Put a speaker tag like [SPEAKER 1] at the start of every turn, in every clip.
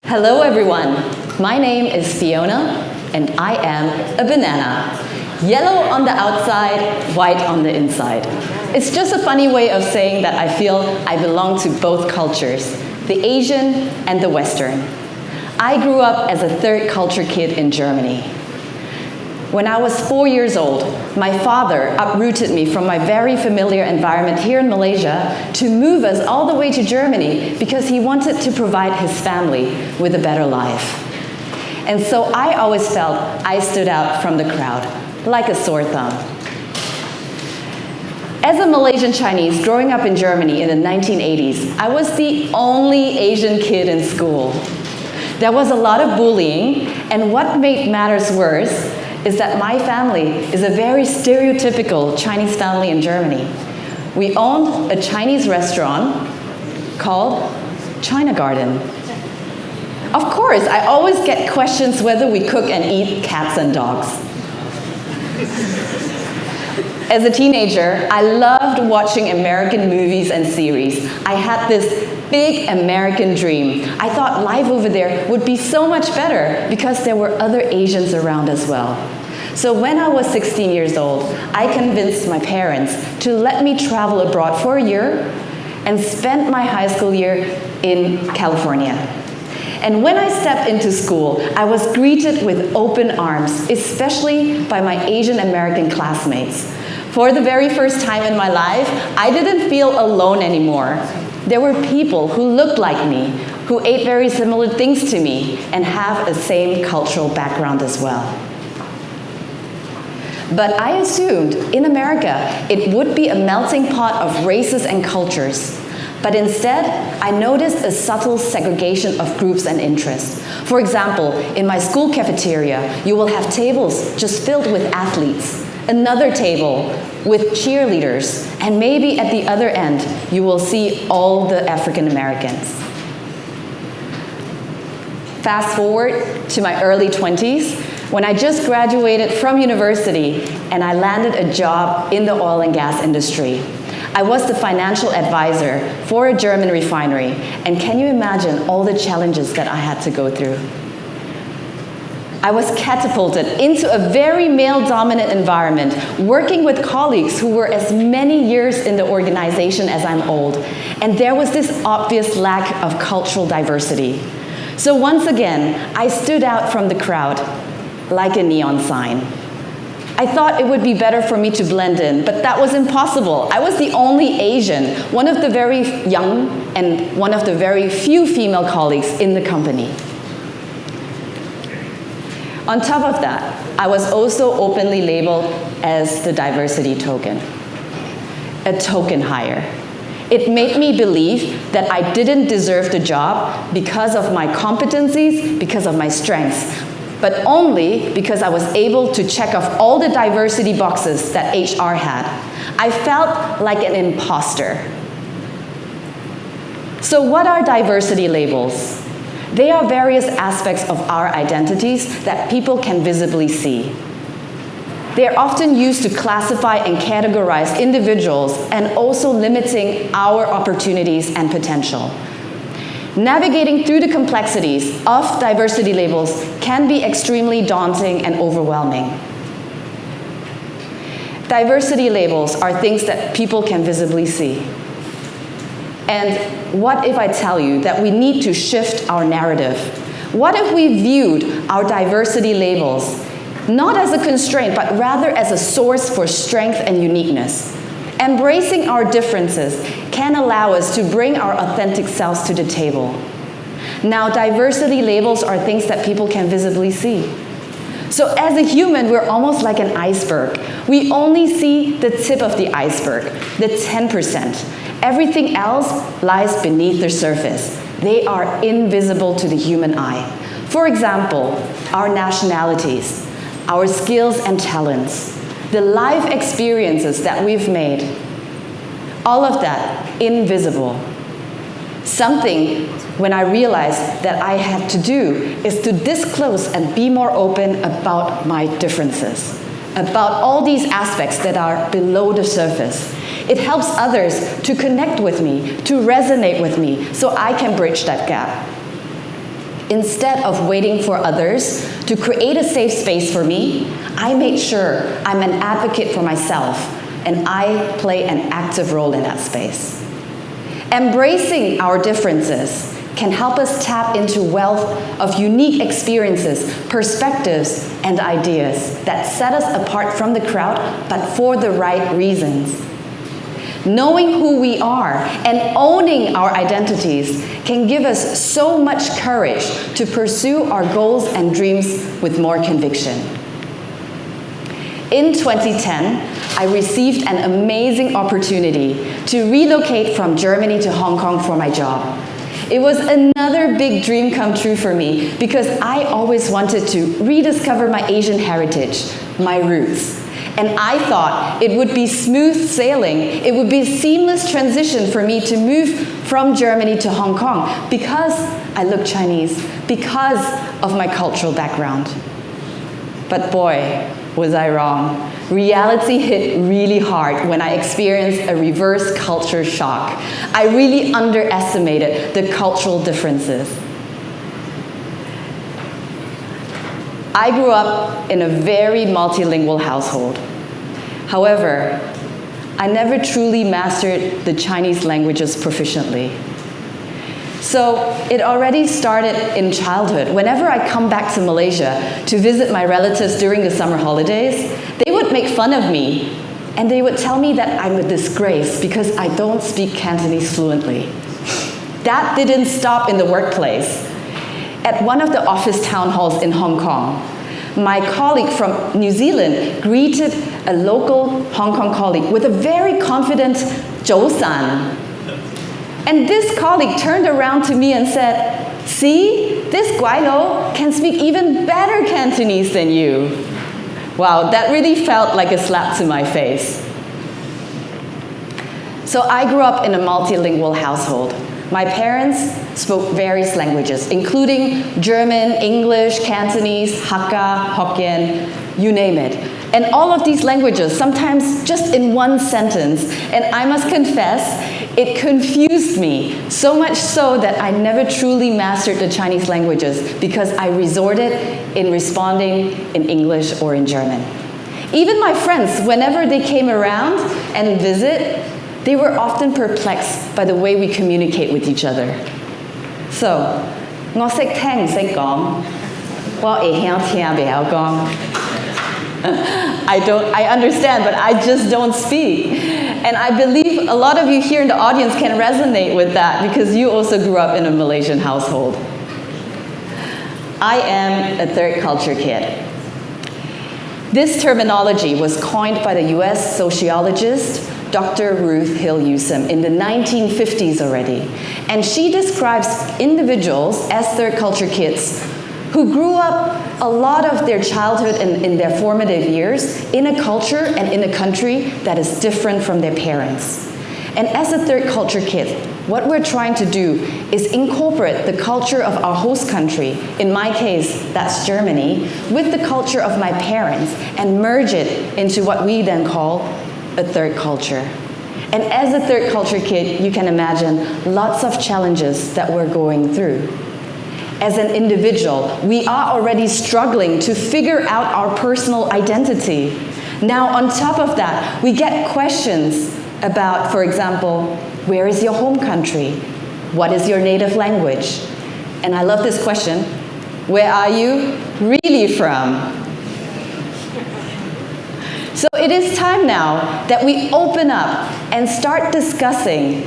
[SPEAKER 1] Hello everyone, my name is Fyiona and I am a banana. Yellow on the outside, white on the inside. It's just a funny way of saying that I feel I belong to both cultures, the Asian and the Western. I grew up as a third culture kid in Germany. When I was 4 years old, my father uprooted me from my very familiar environment here in Malaysia to move us all the way to Germany because he wanted to provide his family with a better life. And so I always felt I stood out from the crowd, like a sore thumb. As a Malaysian-Chinese growing up in Germany in the 1980s, I was the only Asian kid in school. There was a lot of bullying, and what made matters worse is that my family is a very stereotypical Chinese family in Germany. We owned a Chinese restaurant called China Garden. Of course, I always get questions whether we cook and eat cats and dogs. As a teenager, I loved watching American movies and series. I had this big American dream. I thought life over there would be so much better because there were other Asians around as well. So when I was 16 years old, I convinced my parents to let me travel abroad for a year and spend my high school year in California. And when I stepped into school, I was greeted with open arms, especially by my Asian American classmates. For the very first time in my life, I didn't feel alone anymore. There were people who looked like me, who ate very similar things to me, and have the same cultural background as well. But I assumed in America it would be a melting pot of races and cultures. But instead, I noticed a subtle segregation of groups and interests. For example, in my school cafeteria, you will have tables just filled with athletes, another table with cheerleaders, and maybe at the other end, you will see all the African Americans. Fast forward to my early 20s, when I just graduated from university and I landed a job in the oil and gas industry. I was the financial advisor for a German refinery, and can you imagine all the challenges that I had to go through? I was catapulted into a very male-dominant environment, working with colleagues who were as many years in the organization as I'm old, and there was this obvious lack of cultural diversity. So once again, I stood out from the crowd like a neon sign. I thought it would be better for me to blend in, but that was impossible. I was the only Asian, one of the very young and one of the very few female colleagues in the company. On top of that, I was also openly labeled as the diversity token, a token hire. It made me believe that I didn't deserve the job because of my competencies, because of my strengths, but only because I was able to check off all the diversity boxes that HR had. I felt like an imposter. So what are diversity labels? They are various aspects of our identities that people can visibly see. They are often used to classify and categorize individuals and also limiting our opportunities and potential. Navigating through the complexities of diversity labels can be extremely daunting and overwhelming. Diversity labels are things that people can visibly see. And what if I tell you that we need to shift our narrative? What if we viewed our diversity labels not as a constraint, but rather as a source for strength and uniqueness? Embracing our differences can allow us to bring our authentic selves to the table. Now, diversity labels are things that people can visibly see. So as a human, we're almost like an iceberg. We only see the tip of the iceberg, the 10%. Everything else lies beneath the surface. They are invisible to the human eye. For example, our nationalities, our skills and talents, the life experiences that we've made, all of that invisible. Something, when I realized that I had to do, is to disclose and be more open about my differences, about all these aspects that are below the surface. It helps others to connect with me, to resonate with me, so I can bridge that gap. instead of waiting for others to create a safe space for me, I made sure I'm an advocate for myself, and I play an active role in that space. Embracing our differences can help us tap into wealth of unique experiences, perspectives, and ideas that set us apart from the crowd, but for the right reasons. Knowing who we are and owning our identities can give us so much courage to pursue our goals and dreams with more conviction. In 2010, I received an amazing opportunity to relocate from Germany to Hong Kong for my job. It was another big dream come true for me because I always wanted to rediscover my Asian heritage, my roots. And I thought it would be smooth sailing, it would be a seamless transition for me to move from Germany to Hong Kong because I look Chinese, because of my cultural background. But boy, was I wrong. Reality hit really hard when I experienced a reverse culture shock. I really underestimated the cultural differences. I grew up in a very multilingual household. However, I never truly mastered the Chinese languages proficiently. So it already started in childhood. Whenever I come back to Malaysia to visit my relatives during the summer holidays, they would make fun of me, and they would tell me that I'm a disgrace because I don't speak Cantonese fluently. That didn't stop in the workplace. At one of the office town halls in Hong Kong, my colleague from New Zealand greeted a local Hong Kong colleague with a very confident "Zhou san." And this colleague turned around to me and said, "See, this Guai can speak even better Cantonese than you." Wow, that really felt like a slap to my face. So I grew up in a multilingual household. My parents spoke various languages, including German, English, Cantonese, Hakka, Hokkien, you name it. And all of these languages, sometimes just in one sentence. And I must confess, it confused me, so much so that I never truly mastered the Chinese languages because I resorted in responding in English or in German. Even my friends, whenever they came around and visit, they were often perplexed by the way we communicate with each other. So, 我識聽唔識講，我會曉聽唔曉講。I understand, but I just don't speak. And I believe a lot of you here in the audience can resonate with that because you also grew up in a Malaysian household. I am a third culture kid. This terminology was coined by the US sociologist Dr. Ruth Hill Newsom in the 1950s already. And she describes individuals as third culture kids who grew up a lot of their childhood and in their formative years in a culture and in a country that is different from their parents. And as a third culture kid, what we're trying to do is incorporate the culture of our host country, in my case, that's Germany, with the culture of my parents and merge it into what we then call a third culture. And as a third culture kid, you can imagine lots of challenges that we're going through. As an individual, we are already struggling to figure out our personal identity. Now, on top of that, we get questions about, for example, where is your home country? What is your native language? And I love this question. Where are you really from? So it is time now that we open up and start discussing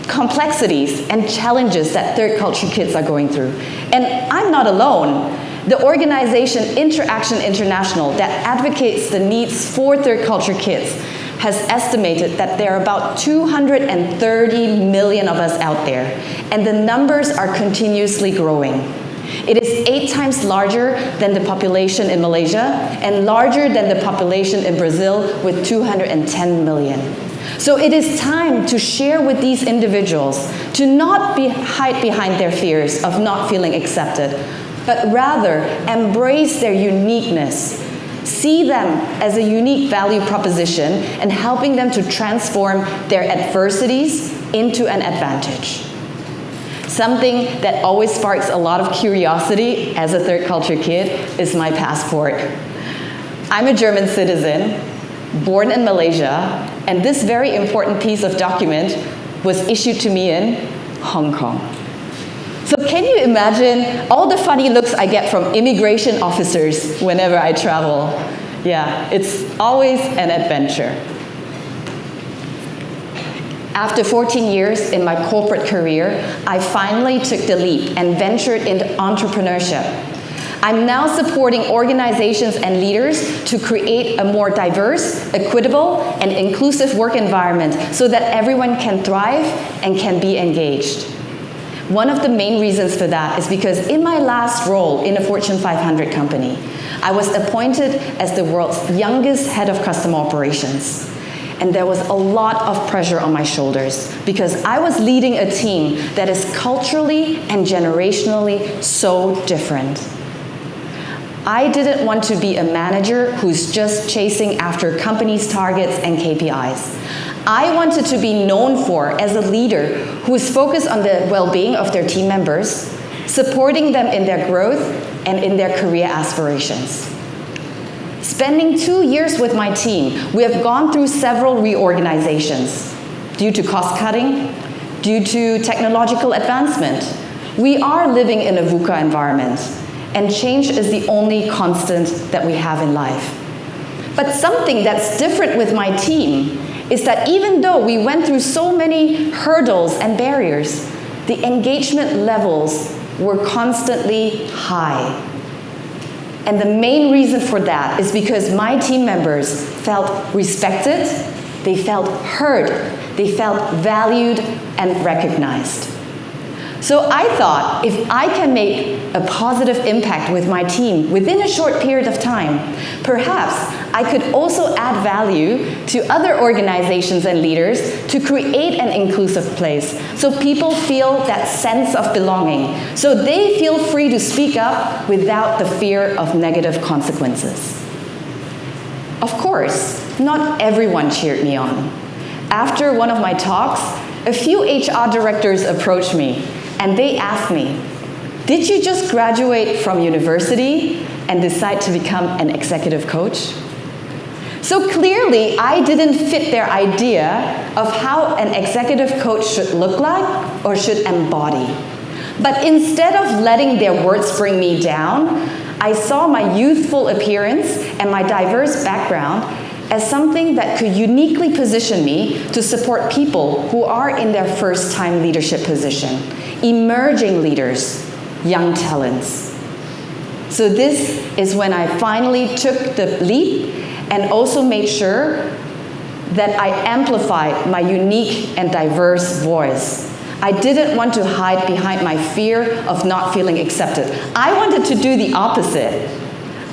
[SPEAKER 1] complexities and challenges that third culture kids are going through. And I'm not alone. The organization Interaction International that advocates the needs for third culture kids has estimated that there are about 230 million of us out there, and the numbers are continuously growing. It is 8 times larger than the population in Malaysia and larger than the population in Brazil with 210 million. So it is time to share with these individuals to not hide behind their fears of not feeling accepted, but rather embrace their uniqueness. See them as a unique value proposition and helping them to transform their adversities into an advantage. Something that always sparks a lot of curiosity as a third culture kid is my passport. I'm a German citizen, born in Malaysia, and this very important piece of document was issued to me in Hong Kong. So can you imagine all the funny looks I get from immigration officers whenever I travel? Yeah, it's always an adventure. After 14 years in my corporate career, I finally took the leap and ventured into entrepreneurship. I'm now supporting organizations and leaders to create a more diverse, equitable, and inclusive work environment so that everyone can thrive and can be engaged. One of the main reasons for that is because in my last role in a Fortune 500 company, I was appointed as the world's youngest head of customer operations. And there was a lot of pressure on my shoulders because I was leading a team that is culturally and generationally so different. I didn't want to be a manager who's just chasing after companies' targets and KPIs. I wanted to be known for as a leader who is focused on the well-being of their team members, supporting them in their growth and in their career aspirations. Spending 2 years with my team, we have gone through several reorganizations due to cost cutting, due to technological advancement. We are living in a VUCA environment, and change is the only constant that we have in life. But something that's different with my team is that even though we went through so many hurdles and barriers, the engagement levels were constantly high. And the main reason for that is because my team members felt respected, they felt heard, they felt valued and recognized. So I thought, if I can make a positive impact with my team within a short period of time, perhaps I could also add value to other organizations and leaders to create an inclusive place so people feel that sense of belonging, so they feel free to speak up without the fear of negative consequences. Of course, not everyone cheered me on. After one of my talks, a few HR directors approached me and they asked me, "Did you just graduate from university and decide to become an executive coach?" So clearly, I didn't fit their idea of how an executive coach should look like or should embody. But instead of letting their words bring me down, I saw my youthful appearance and my diverse background as something that could uniquely position me to support people who are in their first-time leadership position, emerging leaders, young talents. So this is when I finally took the leap and also made sure that I amplified my unique and diverse voice. I didn't want to hide behind my fear of not feeling accepted. I wanted to do the opposite.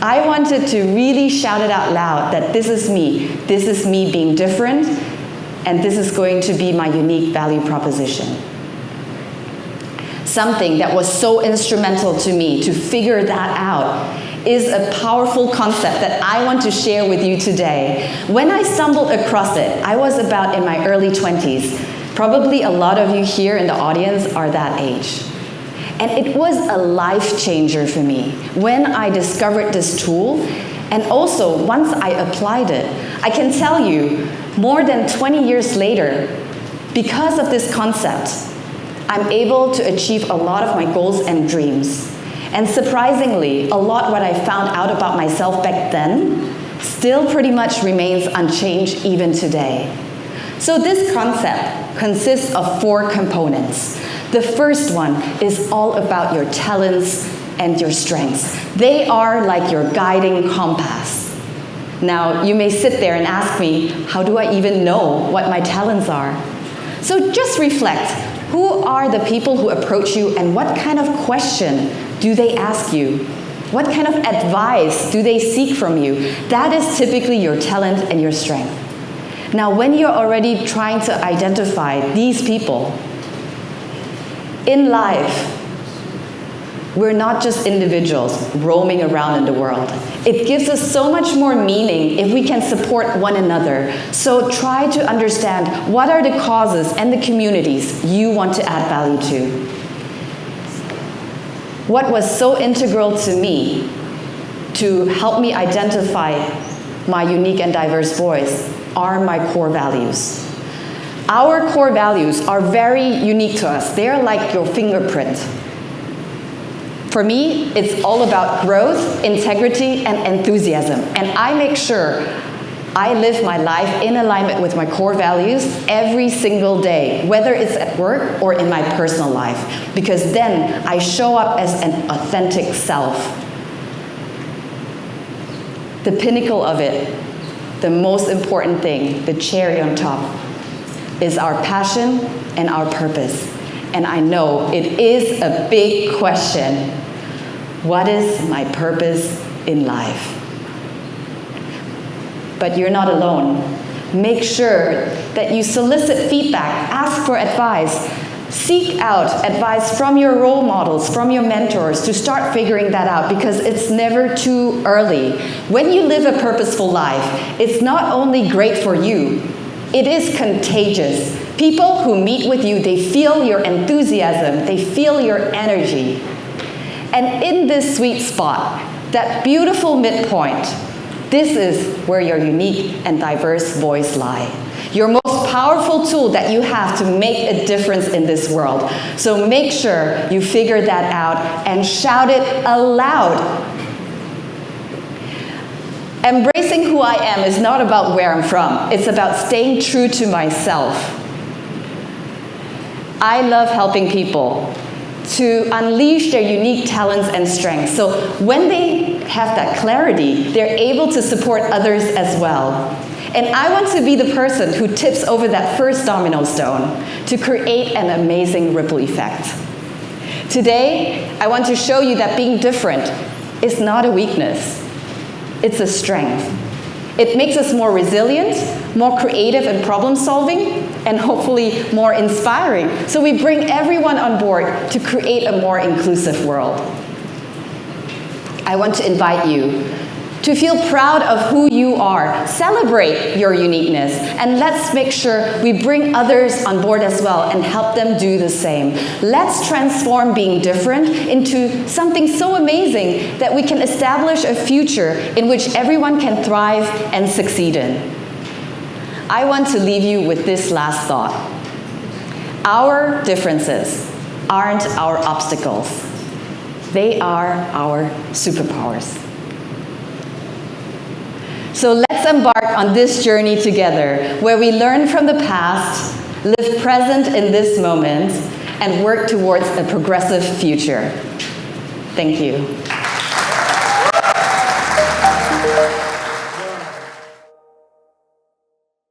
[SPEAKER 1] I wanted to really shout it out loud that this is me being different, and this is going to be my unique value proposition. Something that was so instrumental to me to figure that out is a powerful concept that I want to share with you today. When I stumbled across it, I was about in my early 20s. Probably a lot of you here in the audience are that age. And it was a life changer for me when I discovered this tool, and also once I applied it. I can tell you, more than 20 years later, because of this concept, I'm able to achieve a lot of my goals and dreams. And surprisingly, a lot what I found out about myself back then still pretty much remains unchanged even today. So this concept consists of 4 components. The first one is all about your talents and your strengths. They are like your guiding compass. Now, you may sit there and ask me, how do I even know what my talents are? So just reflect. Who are the people who approach you, and what kind of question do they ask you? What kind of advice do they seek from you? That is typically your talent and your strength. Now, when you're already trying to identify these people, in life, we're not just individuals roaming around in the world. It gives us so much more meaning if we can support one another. So try to understand what are the causes and the communities you want to add value to. what was so integral to me to help me identify my unique and diverse voice are my core values. Our core values are very unique to us. They're like your fingerprint. For me, it's all about growth, integrity, and enthusiasm. And I make sure I live my life in alignment with my core values every single day, whether it's at work or in my personal life, because then I show up as an authentic self. The pinnacle of it, the most important thing, the cherry on top, is our passion and our purpose. And I know it is a big question. What is my purpose in life? But you're not alone. Make sure that you solicit feedback, ask for advice, seek out advice from your role models, from your mentors, to start figuring that out, because it's never too early. When you live a purposeful life, it's not only great for you, it is contagious. People who meet with you, they feel your enthusiasm, they feel your energy. And in this sweet spot, that beautiful midpoint, this is where your unique and diverse voice lie. Your most powerful tool that you have to make a difference in this world. So make sure you figure that out and shout it aloud. Embracing who I am is not about where I'm from. It's about staying true to myself. I love helping people to unleash their unique talents and strengths. So when they have that clarity, they're able to support others as well. And I want to be the person who tips over that first domino stone to create an amazing ripple effect. Today, I want to show you that being different is not a weakness. It's a strength. It makes us more resilient, more creative in problem solving, and hopefully more inspiring. So we bring everyone on board to create a more inclusive world. I want to invite you to feel proud of who you are. Celebrate your uniqueness, and let's make sure we bring others on board as well and help them do the same. Let's transform being different into something so amazing that we can establish a future in which everyone can thrive and succeed in. I want to leave you with this last thought. Our differences aren't our obstacles. They are our superpowers. So let's embark on this journey together, where we learn from the past, live present in this moment, and work towards a progressive future. Thank you.